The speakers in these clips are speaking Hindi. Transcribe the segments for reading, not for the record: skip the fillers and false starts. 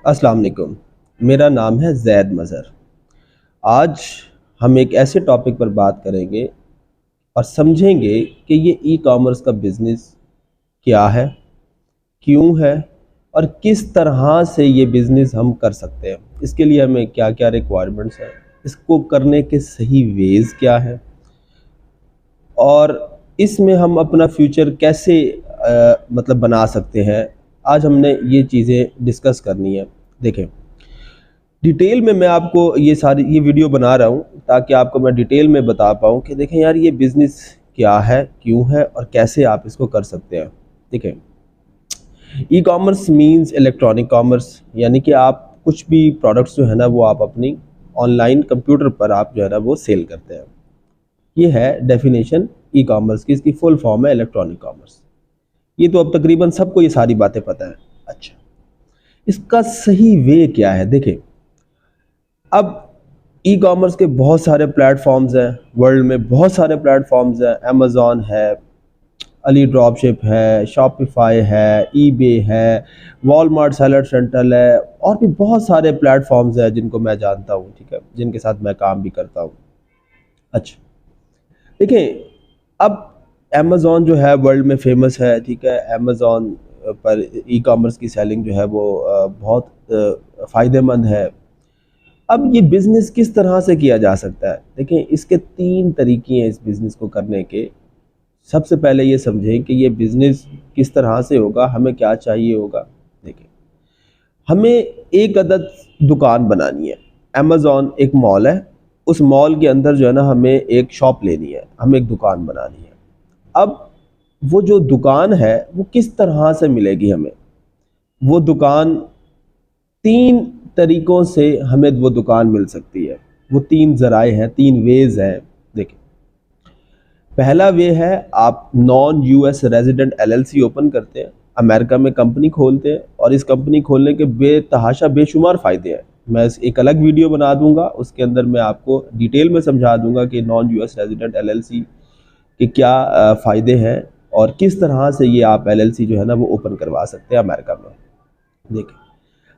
अस्सलाम वालेकुम। मेरा नाम है ज़ैद मज़हर। आज हम एक ऐसे टॉपिक पर बात करेंगे और समझेंगे कि ये ई-कॉमर्स का बिज़नेस क्या है, क्यों है और किस तरह से ये बिज़नेस हम कर सकते हैं। इसके लिए हमें क्या-क्या रिक्वायरमेंट्स हैं, इसको करने के सही वेज़ क्या हैं और इसमें हम अपना फ्यूचर कैसे मतलब बना सकते हैं। आज हमने ये चीज़ें डिस्कस करनी है। देखें, डिटेल में मैं आपको ये वीडियो बना रहा हूँ ताकि आपको मैं डिटेल में बता पाऊँ कि देखें यार ये बिज़नेस क्या है, क्यों है और कैसे आप इसको कर सकते हैं। देखें, e commerce means electronic commerce, यानी कि आप कुछ भी प्रोडक्ट्स जो है ना वो आप अपनी ऑनलाइन कंप्यूटर पर आप जो है ना वो सेल करते हैं। ये है डेफिनेशन ई कॉमर्स की, इसकी फुल फॉर्म है इलेक्ट्रॉनिक कॉमर्स। ये तो अब तकरीबन सबको ये सारी बातें पता है। अच्छा, इसका सही वे क्या है? देखें, अब ई कॉमर्स के बहुत सारे प्लेटफॉर्म्स हैं, वर्ल्ड में बहुत सारे प्लेटफॉर्म्स हैं। अमेज़ॉन है, अली ड्रॉपशिप है, शॉपिफाई है, ईबे है, वॉलमार्ट सेलर सेंट्रल है और भी बहुत सारे प्लेटफॉर्म्स हैं जिनको मैं जानता हूँ, ठीक है, जिनके साथ मैं काम भी करता हूँ। अच्छा, देखिए, अब अमेज़ॉन जो है वर्ल्ड में फेमस है, ठीक है। अमेज़ॉन पर ई कॉमर्स की सेलिंग जो है वो बहुत फ़ायदेमंद है। अब ये बिज़नेस किस तरह से किया जा सकता है? देखिए, इसके 3 तरीके हैं इस बिज़नेस को करने के। सबसे पहले ये समझें कि ये बिज़नेस किस तरह से होगा, हमें क्या चाहिए होगा। देखिए, हमें एक अदद दुकान बनानी है। अमेज़ॉन एक मॉल है, उस मॉल के अंदर जो है ना हमें एक शॉप लेनी है, हमें एक दुकान बनानी है। अब वो जो दुकान है वो किस तरह से मिलेगी हमें? वो दुकान 3 तरीकों से हमें वो दुकान मिल सकती है। वो 3 ज़राए हैं, 3 वेज़ हैं। देखिए, पहला वे है आप non US resident LLC open करते हैं, अमेरिका में कंपनी खोलते हैं और इस कंपनी खोलने के बेतहाशा बेशुमार फ़ायदे हैं। मैं एक अलग वीडियो बना दूँगा, उसके अंदर मैं आपको डिटेल में समझा दूँगा कि नॉन यूएस रेज़िडेंट एलएलसी के क्या फ़ायदे हैं और किस तरह से ये आप एलएलसी जो है ना वो ओपन करवा सकते हैं अमेरिका में। देखिए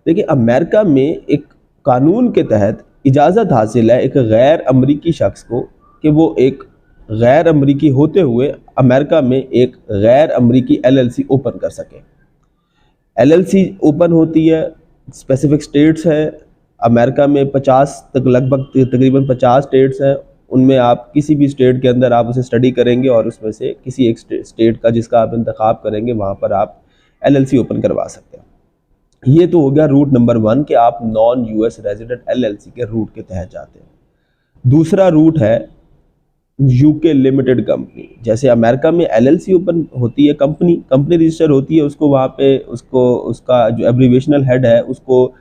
देखिए, अमेरिका में एक कानून के तहत इजाज़त हासिल है एक गैर अमरीकी शख्स को कि वो एक गैर अमरीकी होते हुए अमेरिका में एक गैर अमरीकी एलएलसी ओपन कर सके। एलएलसी ओपन होती है, स्पेसिफिक स्टेट्स हैं अमेरिका में, 50 तक, लगभग तकरीबन 50 स्टेट्स हैं। उनमें आप किसी भी स्टेट के अंदर आप उसे स्टडी करेंगे और उसमें से किसी एक स्टेट का जिसका आप इंतखाब करेंगे वहाँ पर आप एलएलसी ओपन करवा सकते हैं। ये तो हो गया रूट नंबर 1 कि आप नॉन यूएस रेजिडेंट एलएलसी के रूट के तहत जाते हैं। दूसरा रूट है यूके लिमिटेड कंपनी। जैसे अमेरिका में एलएलसी ओपन होती है, कंपनी कंपनी रजिस्टर होती है, उसको वहाँ पे उसको उसका जो एब्रीविएशनल हेड है उसको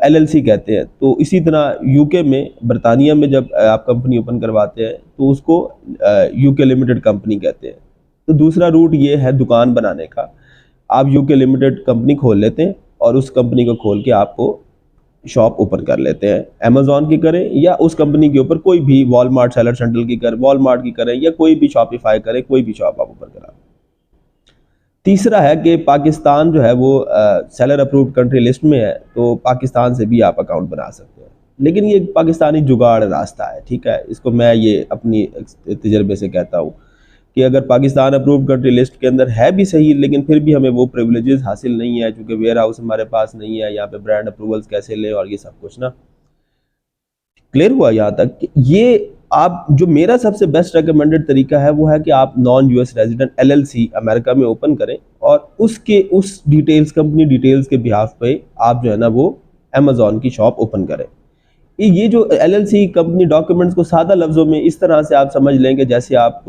एलएलसी कहते हैं। तो इसी तरह यूके में, बरतानिया में जब आप कंपनी ओपन करवाते हैं तो उसको यूके लिमिटेड कंपनी कहते हैं। तो दूसरा रूट ये है दुकान बनाने का। आप यूके लिमिटेड कंपनी खोल लेते हैं और उस कंपनी को खोल के आपको शॉप ओपन कर लेते हैं। अमेज़ॉन की करें या उस कंपनी के ऊपर कोई भी, वॉलमार्ट सेलर सेंट्रल की करें, वॉलमार्ट की करें या कोई भी शॉपिफाई करें, कोई भी शॉप आप ओपन करा। तीसरा है कि पाकिस्तान जो है वो सेलर अप्रूव्ड कंट्री लिस्ट में है, तो पाकिस्तान से भी आप अकाउंट बना सकते हैं। लेकिन ये पाकिस्तानी जुगाड़ रास्ता है, ठीक है। इसको मैं ये अपनी तजर्बे से कहता हूँ कि अगर पाकिस्तान अप्रूव्ड कंट्री लिस्ट के अंदर है भी सही, लेकिन फिर भी हमें वो प्रिविलेजेस हासिल नहीं है क्योंकि वेयर हाउस हमारे पास नहीं है, यहाँ पे ब्रांड अप्रूवल्स कैसे लें और ये सब कुछ ना। क्लियर हुआ यहाँ तक कि ये आप, जो मेरा सबसे बेस्ट रिकमेंडेड तरीका है वो है कि आप non US resident LLC America में ओपन करें और उसके उस डिटेल्स, कंपनी डिटेल्स के बिहाफ पे आप जो है ना वो अमेज़ॉन की शॉप ओपन करें। ये जो एलएलसी कंपनी डॉक्यूमेंट्स को सादा लफ्ज़ों में इस तरह से आप समझ लेंगे जैसे आप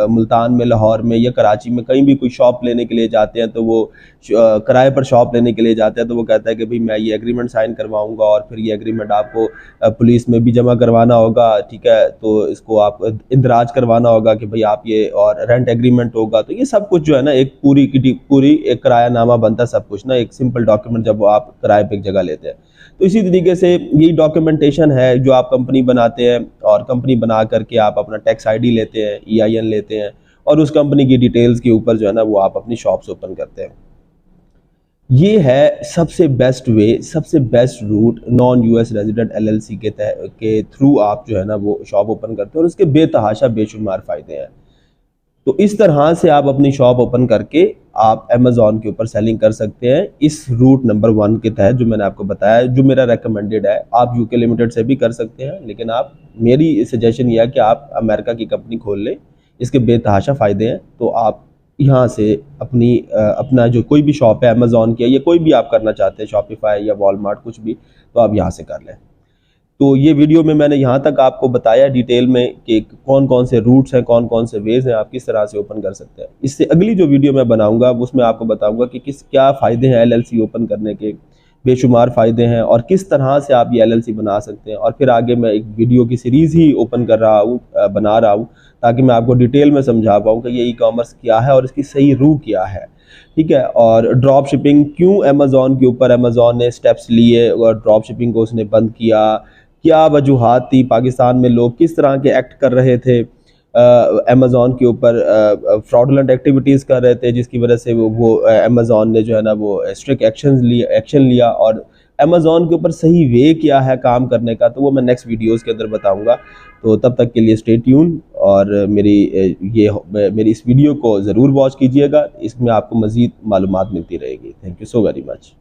मुल्तान में, लाहौर में या कराची में कहीं भी कोई शॉप लेने के लिए जाते हैं तो वो किराए पर शॉप लेने के लिए जाते हैं तो वो कहता है कि भाई मैं ये एग्रीमेंट साइन करवाऊंगा और फिर ये एग्रीमेंट आपको पुलिस में भी जमा करवाना होगा, ठीक है, तो इसको आप इंदराज करवाना होगा कि भाई आप ये, और रेंट एग्रीमेंट होगा। तो ये सब कुछ जो है ना एक पूरी एक किरायानामा बनता है, सब कुछ ना एक सिंपल डॉक्यूमेंट जब आप किराए पर एक जगह लेते हैं। तो इसी तरीके से यही डॉक्यूमेंटेशन है जो आप कंपनी बनाते हैं और कंपनी बना करके आप अपना टैक्स आईडी लेते हैं, ईआईएन लेते हैं और उस कंपनी की डिटेल्स के ऊपर जो है ना वो आप अपनी शॉप्स ओपन करते हैं। ये है सबसे बेस्ट वे, सबसे best route non US resident LLC के थ्रू आप जो है ना वो शॉप ओपन करते हैं और उसके बेतहाशा बेशुमार फ़ायदे हैं। तो इस तरह से आप अपनी शॉप ओपन करके आप अमेज़ॉन के ऊपर सेलिंग कर सकते हैं इस रूट नंबर 1 के तहत जो मैंने आपको बताया, जो मेरा रेकमेंडेड है। आप यूके लिमिटेड से भी कर सकते हैं, लेकिन आप, मेरी सजेशन ये है कि आप अमेरिका की कंपनी खोल लें, इसके बेतहाशा फ़ायदे हैं। तो आप यहाँ से अपना जो कोई भी शॉप है अमेज़ॉन की या कोई भी आप करना चाहते हैं, शॉपिफाई या वॉलमार्ट कुछ भी, तो आप यहाँ से कर लें। तो ये वीडियो में मैंने यहाँ तक आपको बताया डिटेल में कि कौन कौन से रूट्स हैं, कौन कौन से वेज़ हैं, आप किस तरह से ओपन कर सकते हैं। इससे अगली जो वीडियो मैं बनाऊंगा उसमें आपको बताऊंगा कि क्या फ़ायदे हैं एलएलसी ओपन करने के, बेशुमार फ़ायदे हैं, और किस तरह से आप ये एलएलसी बना सकते हैं। और फिर आगे मैं एक वीडियो की सीरीज़ ही ओपन कर रहा हूँ, बना रहा हूँ, ताकि मैं आपको डिटेल में समझा पाऊँ कि ये ई कॉमर्स क्या है और इसकी सही रूह क्या है। ठीक है। और ड्रॉप शिपिंग क्यों अमेज़ॉन के ऊपर अमेज़ॉन ने स्टेप्स लिए और ड्रॉप शिपिंग को उसने बंद किया, क्या वजूहात थी, पाकिस्तान में लोग किस तरह के एक्ट कर रहे थे, अमेज़ॉन के ऊपर फ्रॉडुलेंट एक्टिविटीज़ कर रहे थे, जिसकी वजह से वो अमेज़ॉन ने जो है ना वो स्ट्रिक्ट एक्शन लिया। और अमेज़ॉन के ऊपर सही वे क्या है काम करने का, तो वो मैं नेक्स्ट वीडियोस के अंदर बताऊंगा। तो तब तक के लिए स्टे ट्यून, और मेरी इस वीडियो को ज़रूर वॉच कीजिएगा, इसमें आपको मज़ीद मालूमात मिलती रहेगी। Thank you so very much.